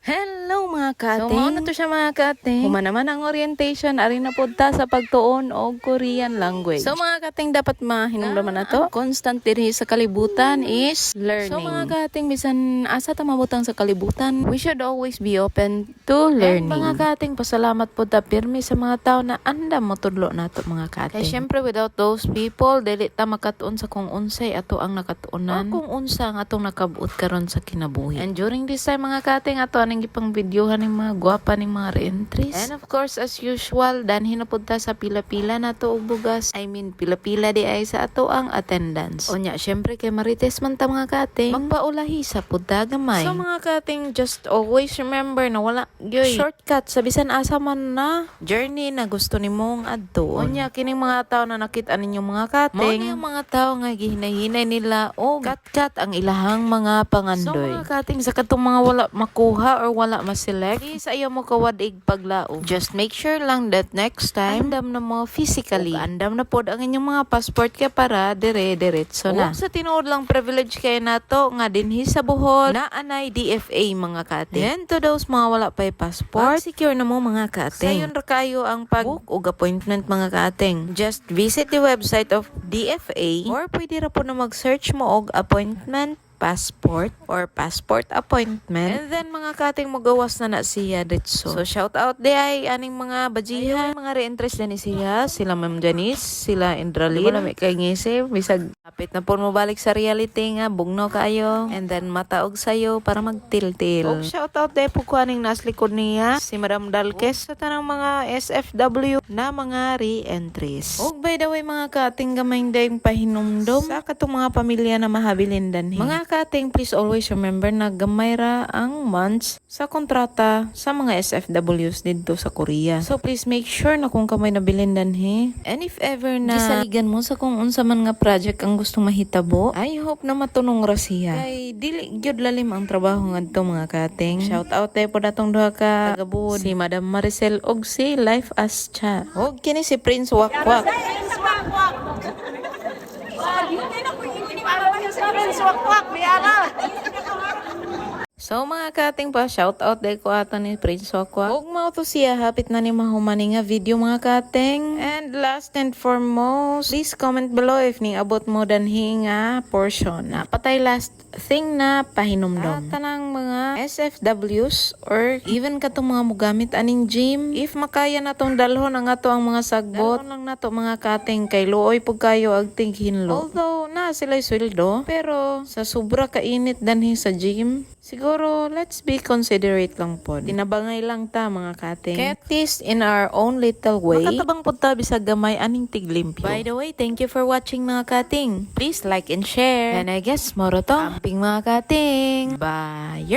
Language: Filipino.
Hello mga kating. So, mao na to siya mga kating. Huma naman ang orientation, ari na punta sa pagtuon og Korean language. So mga kating dapat mahinumduman na to. Ang constant diri sa kalibutan is learning. So mga kating bisan asa ta mabutang sa kalibutan, we should always be open to learning. And mga kating, pasalamat po ta pirmi sa mga tao na andam motudlo nato mga kating. Kay syempre without those people, dili ta makatuon sa kung unsay ato ang nakatuonan. O kung unsa ang atong nakabuot karon sa kinabuhi. And during this time mga kating, ato aning gipang videohan ng mga gwapa ng mga re-entries. And of course, as usual, danhin na punta sa pila-pila na to og bugas. I mean, pila-pila di ay sa ato ang attendance. O nya, syempre kay marites man ta mga kating, magpaulahi sa punta gamay. So mga kating, just always remember na wala gyoy shortcut sa bisan asa man na journey na gusto nimong adtuon. O nya, kining mga tao na nakita ninyong mga kating, Mao yung mga tao nga gihinay-hinay nila o kat-kat ang ilahang mga pangandoy. So mga kating, sa katong mga wala makuha or wala ma-select, Sa iyo mo kawadig paglaom. Just make sure lang that next time, andam na mo physically. Andam na pod ang inyong mga passport kaya para dire-diretso na. O, Sa tinuod lang privilege kay nato nga dinhi sa buhol na anay DFA mga kating. And to those mga wala pa'y passport, secure na mo mga kating. Sayon ra kayo ang pag-book og appointment mga kating. Just visit the website of DFA or pwede ra po na mag-search mo og appointment passport or passport appointment. And then mga kating magawas na siya ditso. So shout out di ay aning mga bajiha, mga re-interest din siya, sila Ma'am Janice, sila Indralin. Wala may kay ngisi, bisag kapit na po mo balik sa reality nga bugno kayo and then mataog sayo para magtil-til. Og shout out di po ko aning naslikod niya, si Madam Dalkes sa tanang mga SFW na mga re-entries. Og by the way mga kating gamay dayong pahinumdom sa katong mga pamilya na mahabilin danhi. Mga kating, please always remember na gamay ra ang months sa kontrata sa mga SFWs dito sa Korea. So please make sure na kung kamay nabilin danhi. And if ever na gisaligan mo sa kung unsa man nga project ang gustong mahitabo, I hope na matunong ra siya. Kay dili gyud lalim ang trabaho ngadto mga kating. Shout out tayo po datong duha ka tagabud, si Madam Maricel og si Life as Cha. Og kini si Prince Wakwak. So mga kating pa, shout out dahil ko ata ni Prince Wakwak. Huwag mo to siya, hapit na ni mahumani nga video mga kating. And last and foremost, please comment below if ni abot mo danhi nga portion. Napatay last thing na pahinumdom. Tanang mga SFWs or even katong mga mugamit aning gym, if makaya na tong dalhon ang ato ang mga sagbot, dalhon lang nato mga kating kay luoy pug kayo ag tinghinlo. Although na sila'y sweldo, pero sa sobra kainit danhi sa gym, siguro let's be considerate lang po. Tinabangay lang ta mga kating. Kaya at least in our own little way, makatabang po ta bisag gamay aning tiglimpyo. By the way, thank you for watching mga kating. Please like and share. And I guess moro to. Amping mga kating. Bye!